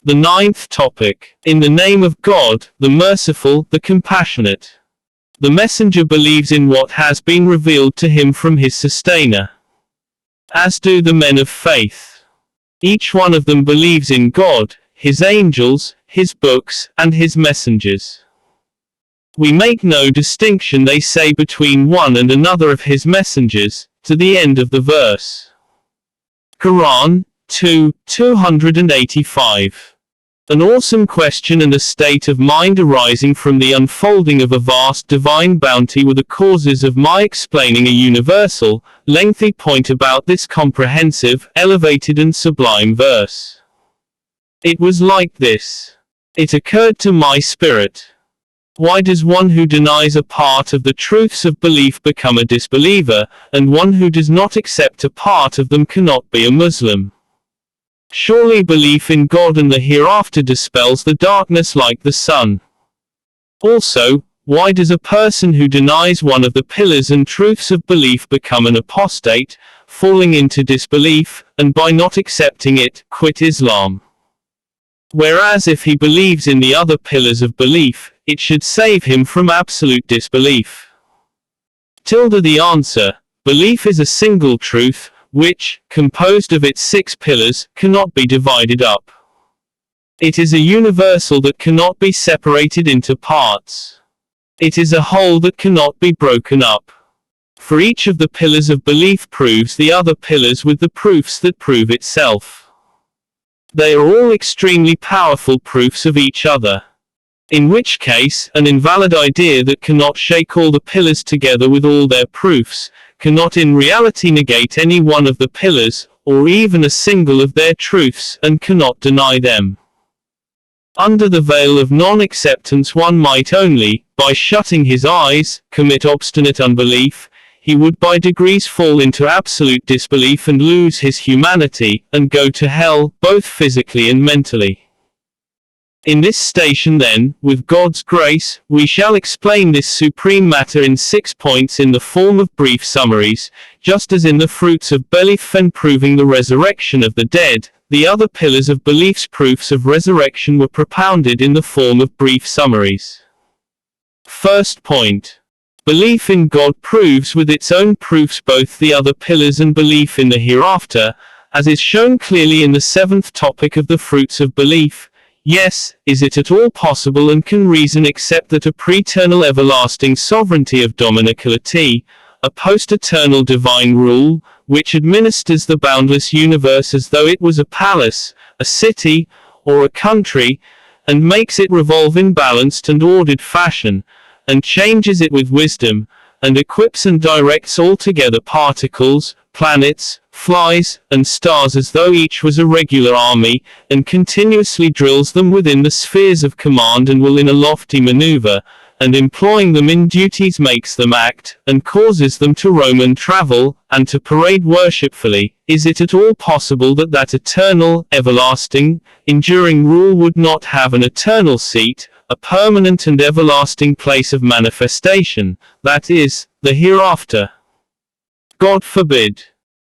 The ninth topic. In the name of God, the merciful, the compassionate. The messenger believes in what has been revealed to him from his sustainer, as do the men of faith. Each one of them believes in God, his angels, his books, and his messengers. We make no distinction, they say, between one and another of his messengers, to the end of the verse. Quran 2:285. An awesome question and a state of mind arising from the unfolding of a vast divine bounty were the causes of my explaining a universal, lengthy point about this comprehensive, elevated and sublime verse. It was like this. It occurred to my spirit. Why does one who denies a part of the truths of belief become a disbeliever, and one who does not accept a part of them cannot be a Muslim? Surely belief in God and the hereafter dispels the darkness like the sun. Also, why does a person who denies one of the pillars and truths of belief become an apostate, falling into disbelief, and by not accepting it, quit Islam? Whereas if he believes in the other pillars of belief, it should save him from absolute disbelief. The answer. Belief is a single truth, which, composed of its 6 pillars, cannot be divided up. It is a universal that cannot be separated into parts. It is a whole that cannot be broken up. For each of the pillars of belief proves the other pillars with the proofs that prove itself. They are all extremely powerful proofs of each other. In which case, an invalid idea that cannot shake all the pillars together with all their proofs, cannot in reality negate any one of the pillars, or even a single of their truths, and cannot deny them. Under the veil of non-acceptance one might only, by shutting his eyes, commit obstinate unbelief. He would by degrees fall into absolute disbelief and lose his humanity, and go to hell, both physically and mentally. In this station then, with God's grace, we shall explain this supreme matter in 6 points in the form of brief summaries, just as in the fruits of belief and proving the resurrection of the dead, the other pillars of belief's proofs of resurrection were propounded in the form of brief summaries. First point. Belief in God proves with its own proofs both the other pillars and belief in the hereafter, as is shown clearly in the 7th topic of the fruits of belief. Yes, is it at all possible and can reason accept that a pre-eternal everlasting sovereignty of dominicality, a post-eternal divine rule, which administers the boundless universe as though it was a palace, a city, or a country, and makes it revolve in balanced and ordered fashion, and changes it with wisdom, and equips and directs altogether particles, planets, flies, and stars as though each was a regular army, and continuously drills them within the spheres of command and will in a lofty maneuver, and employing them in duties makes them act, and causes them to roam and travel, and to parade worshipfully. Is it at all possible that that eternal, everlasting, enduring rule would not have an eternal seat, a permanent and everlasting place of manifestation, that is, the hereafter? God forbid.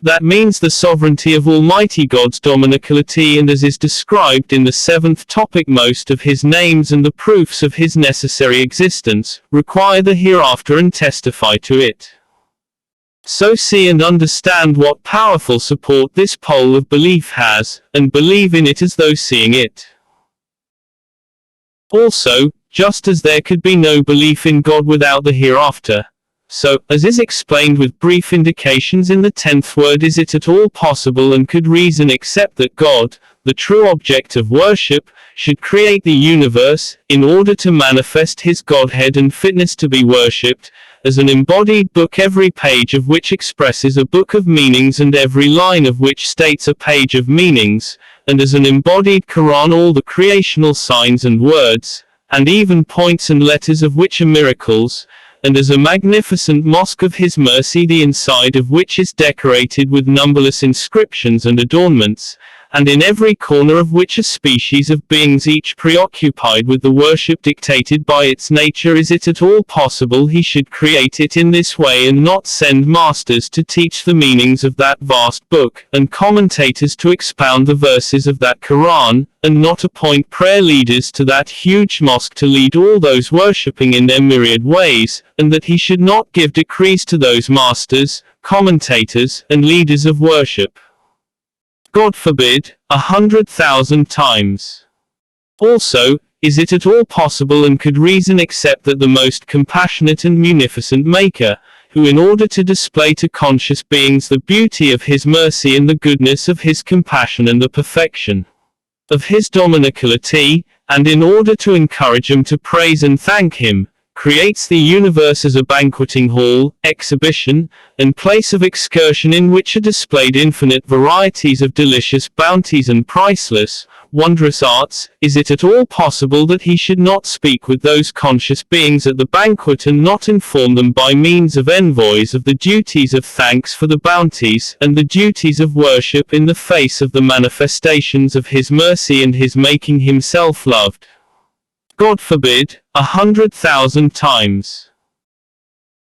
That means the sovereignty of Almighty God's dominicality, and as is described in the 7th topic, most of his names and the proofs of his necessary existence, require the hereafter and testify to it. So see and understand what powerful support this pole of belief has, and believe in it as though seeing it. Also, just as there could be no belief in God without the hereafter, so, as is explained with brief indications in the 10th word, is it at all possible and could reason accept that God, the true object of worship, should create the universe, in order to manifest his Godhead and fitness to be worshipped, as an embodied book, every page of which expresses a book of meanings and every line of which states a page of meanings, and as an embodied Quran all the creational signs and words, and even points and letters of which are miracles, and as a magnificent mosque of his mercy, the inside of which is decorated with numberless inscriptions and adornments, and in every corner of which a species of beings each preoccupied with the worship dictated by its nature. Is it at all possible he should create it in this way and not send masters to teach the meanings of that vast book, and commentators to expound the verses of that Quran, and not appoint prayer leaders to that huge mosque to lead all those worshipping in their myriad ways, and that he should not give decrees to those masters, commentators, and leaders of worship? God forbid, 100,000 times. Also, is it at all possible and could reason accept that the most compassionate and munificent Maker, who in order to display to conscious beings the beauty of his mercy and the goodness of his compassion and the perfection of his dominicality, and in order to encourage them to praise and thank him, creates the universe as a banqueting hall, exhibition, and place of excursion in which are displayed infinite varieties of delicious bounties and priceless, wondrous arts? Is it at all possible that he should not speak with those conscious beings at the banquet and not inform them by means of envoys of the duties of thanks for the bounties, and the duties of worship in the face of the manifestations of his mercy and his making himself loved? God forbid, 100,000 times.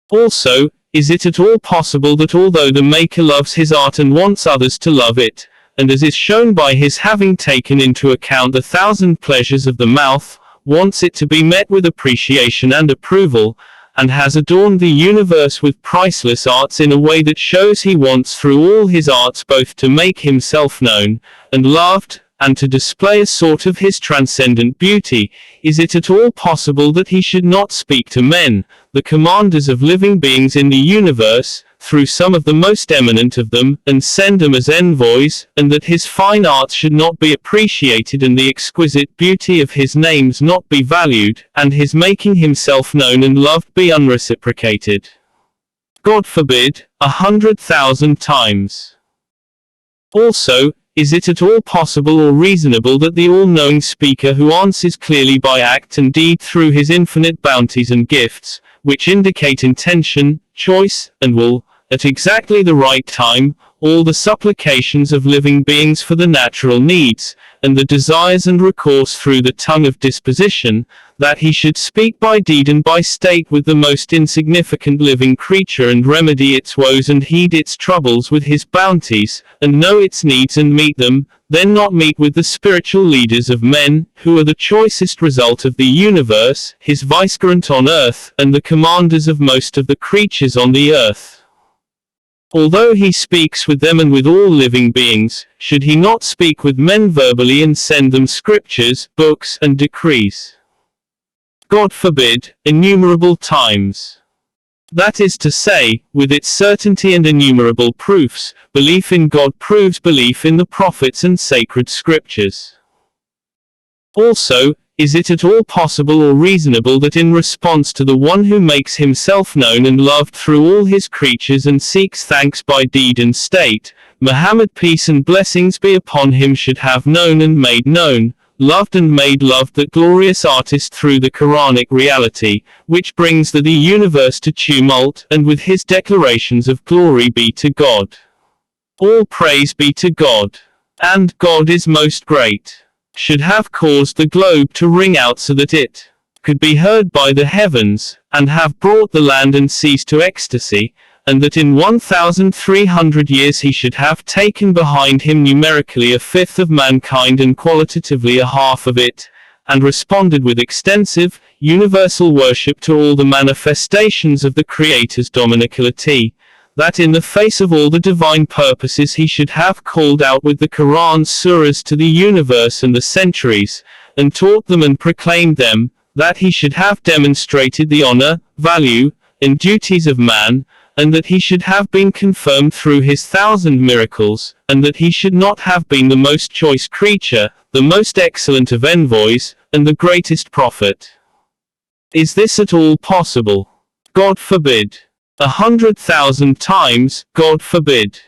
Also, is it at all possible that although the Maker loves his art and wants others to love it, and as is shown by his having taken into account the 1,000 pleasures of the mouth, wants it to be met with appreciation and approval, and has adorned the universe with priceless arts in a way that shows he wants through all his arts both to make himself known and loved, and to display a sort of his transcendent beauty? Is it at all possible that he should not speak to men, the commanders of living beings in the universe, through some of the most eminent of them, and send them as envoys, and that his fine arts should not be appreciated and the exquisite beauty of his names not be valued, and his making himself known and loved be unreciprocated? God forbid, 100,000 times. Also, is it at all possible or reasonable that the all-knowing speaker who answers clearly by act and deed through his infinite bounties and gifts, which indicate intention, choice, and will, at exactly the right time, all the supplications of living beings for the natural needs, and the desires and recourse through the tongue of disposition, that he should speak by deed and by state with the most insignificant living creature and remedy its woes and heed its troubles with his bounties, and know its needs and meet them, then not meet with the spiritual leaders of men, who are the choicest result of the universe, his vicegerent on earth, and the commanders of most of the creatures on the earth? Although he speaks with them and with all living beings, should he not speak with men verbally and send them scriptures, books, and decrees? God forbid, innumerable times. That is to say, with its certainty and innumerable proofs, belief in God proves belief in the prophets and sacred scriptures. Also, is it at all possible or reasonable that in response to the one who makes himself known and loved through all his creatures and seeks thanks by deed and state, Muhammad, peace and blessings be upon him, should have known and made known, loved and made loved that glorious artist through the Quranic reality, which brings the universe to tumult, and with his declarations of glory be to God. All praise be to God. And God is most great. Should have caused the globe to ring out so that it could be heard by the heavens, and have brought the land and seas to ecstasy, and that in 1,300 years he should have taken behind him numerically a fifth of mankind and qualitatively a half of it, and responded with extensive, universal worship to all the manifestations of the Creator's dominicality, that in the face of all the divine purposes he should have called out with the Quran's surahs to the universe and the centuries, and taught them and proclaimed them, that he should have demonstrated the honor, value, and duties of man, and that he should have been confirmed through his 1,000 miracles, and that he should not have been the most choice creature, the most excellent of envoys, and the greatest prophet. Is this at all possible? God forbid. 100,000 times, God forbid.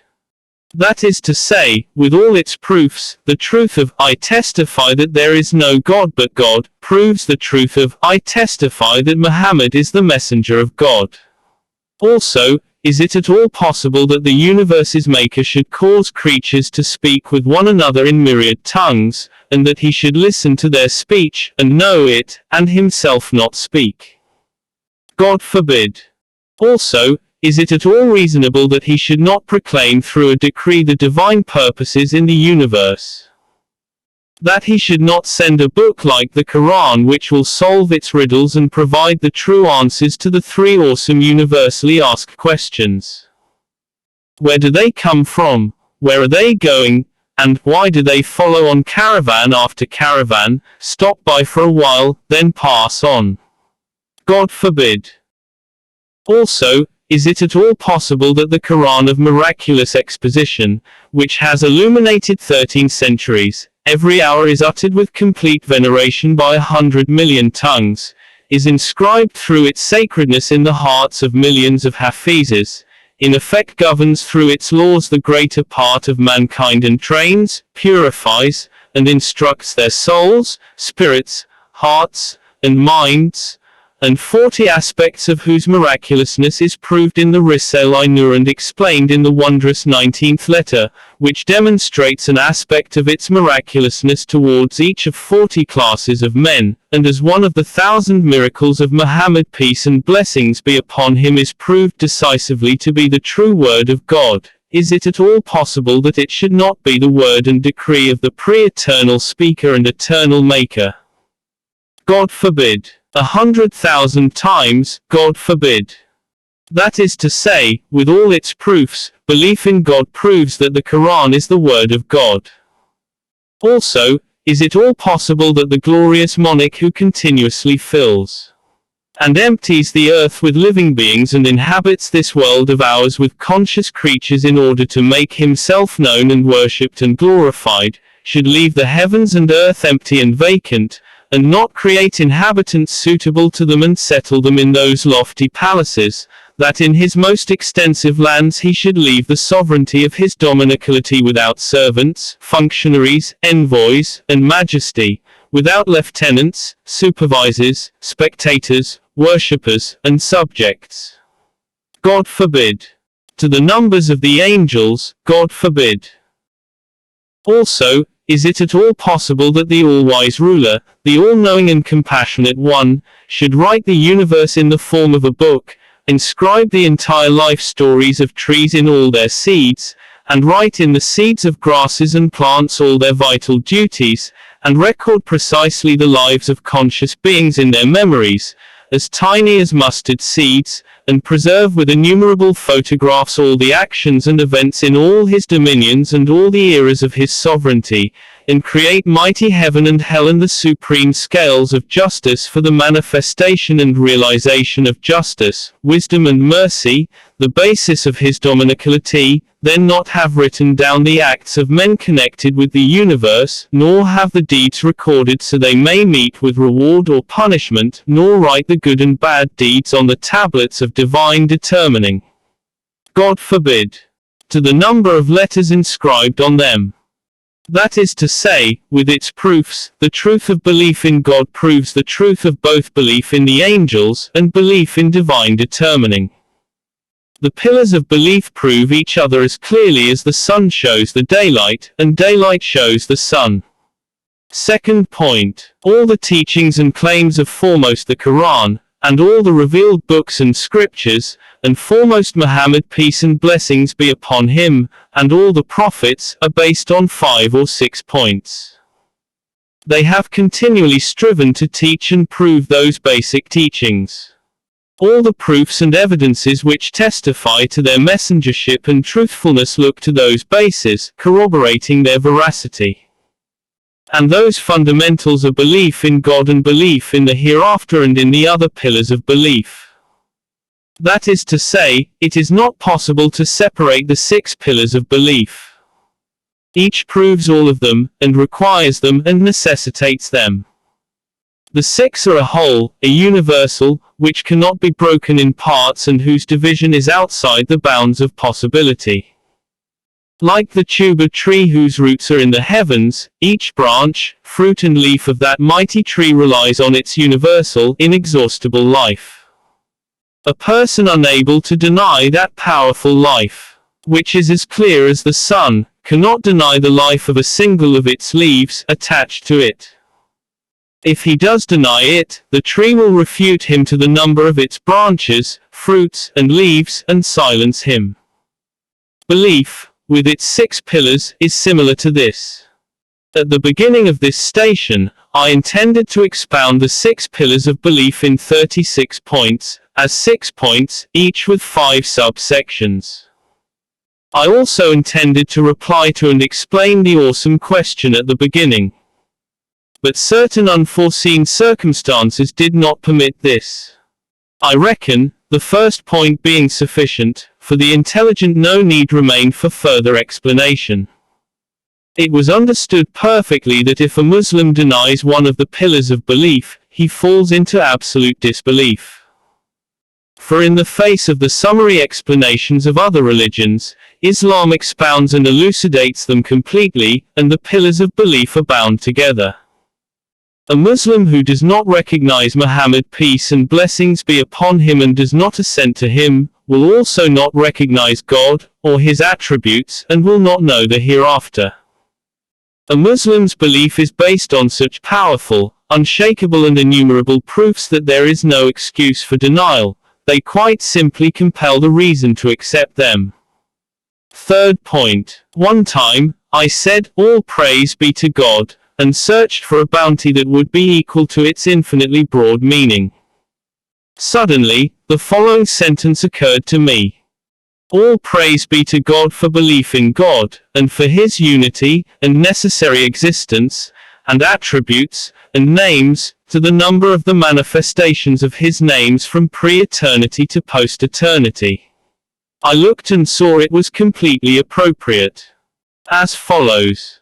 That is to say, with all its proofs, the truth of I testify that there is no God but God, proves the truth of I testify that Muhammad is the messenger of God. Also, is it at all possible that the universe's maker should cause creatures to speak with one another in myriad tongues, and that he should listen to their speech, and know it, and himself not speak? God forbid. Also, is it at all reasonable that he should not proclaim through a decree the divine purposes in the universe? That he should not send a book like the Quran which will solve its riddles and provide the true answers to the three awesome universally asked questions. Where do they come from? Where are they going? And why do they follow on caravan after caravan, stop by for a while, then pass on? God forbid. Also, is it at all possible that the Quran of miraculous exposition, which has illuminated 13 centuries, every hour is uttered with complete veneration by 100 million tongues, is inscribed through its sacredness in the hearts of millions of Hafizes, in effect governs through its laws the greater part of mankind and trains, purifies, and instructs their souls, spirits, hearts, and minds, and 40 aspects of whose miraculousness is proved in the Risale-i-Nur and explained in the wondrous 19th letter, which demonstrates an aspect of its miraculousness towards each of 40 classes of men, and as one of the 1,000 miracles of Muhammad, peace and blessings be upon him, is proved decisively to be the true word of God. Is it at all possible that it should not be the word and decree of the pre-eternal speaker and eternal maker? God forbid. 100,000 times, God forbid. That is to say, with all its proofs, belief in God proves that the Quran is the word of God. Also, is it all possible that the glorious monarch who continuously fills and empties the earth with living beings and inhabits this world of ours with conscious creatures in order to make himself known and worshipped and glorified, should leave the heavens and earth empty and vacant, and not create inhabitants suitable to them and settle them in those lofty palaces, that in his most extensive lands he should leave the sovereignty of his dominicality without servants, functionaries, envoys, and majesty, without lieutenants, supervisors, spectators, worshippers, and subjects? God forbid. To the numbers of the angels, God forbid. Also, is it at all possible that the all-wise ruler, the all-knowing and compassionate one, should write the universe in the form of a book, inscribe the entire life stories of trees in all their seeds, and write in the seeds of grasses and plants all their vital duties, and record precisely the lives of conscious beings in their memories, as tiny as mustard seeds, and preserve with innumerable photographs all the actions and events in all his dominions and all the eras of his sovereignty, and create mighty heaven and hell and the supreme scales of justice for the manifestation and realization of justice, wisdom and mercy, the basis of his dominicality, then not have written down the acts of men connected with the universe, nor have the deeds recorded so they may meet with reward or punishment, nor write the good and bad deeds on the tablets of divine determining? God forbid. To the number of letters inscribed on them. That is to say, with its proofs, the truth of belief in God proves the truth of both belief in the angels and belief in divine determining. The pillars of belief prove each other as clearly as the sun shows the daylight, and daylight shows the sun. Second point, all the teachings and claims of foremost the Quran, and all the revealed books and scriptures, and foremost Muhammad, peace and blessings be upon him, and all the prophets, are based on 5 or 6 points. They have continually striven to teach and prove those basic teachings. All the proofs and evidences which testify to their messengership and truthfulness look to those bases, corroborating their veracity. And those fundamentals are belief in God and belief in the hereafter and in the other pillars of belief. That is to say, it is not possible to separate the 6 pillars of belief. Each proves all of them, and requires them, and necessitates them. The 6 are a whole, a universal, which cannot be broken in parts and whose division is outside the bounds of possibility. Like the tuber tree whose roots are in the heavens, each branch, fruit and leaf of that mighty tree relies on its universal, inexhaustible life. A person unable to deny that powerful life, which is as clear as the sun, cannot deny the life of a single of its leaves attached to it. If he does deny it, the tree will refute him to the number of its branches, fruits, and leaves, and silence him. Belief, with its 6 pillars, is similar to this. At the beginning of this station, I intended to expound the 6 pillars of belief in 36 points, as 6 points, each with 5 subsections. I also intended to reply to and explain the awesome question at the beginning. But certain unforeseen circumstances did not permit this. I reckon, the first point being sufficient, for the intelligent no need remained for further explanation. It was understood perfectly that if a Muslim denies one of the pillars of belief, he falls into absolute disbelief. For in the face of the summary explanations of other religions, Islam expounds and elucidates them completely, and the pillars of belief are bound together. A Muslim who does not recognize Muhammad, peace and blessings be upon him, and does not assent to him, will also not recognize God, or his attributes, and will not know the hereafter. A Muslim's belief is based on such powerful, unshakable and innumerable proofs that there is no excuse for denial. They quite simply compel the reason to accept them. Third point. One time, I said, all praise be to God, and searched for a bounty that would be equal to its infinitely broad meaning. Suddenly, the following sentence occurred to me. All praise be to God for belief in God, and for His unity, and necessary existence, and attributes, and names, to the number of the manifestations of His names from pre-eternity to post-eternity. I looked and saw it was completely appropriate. As follows.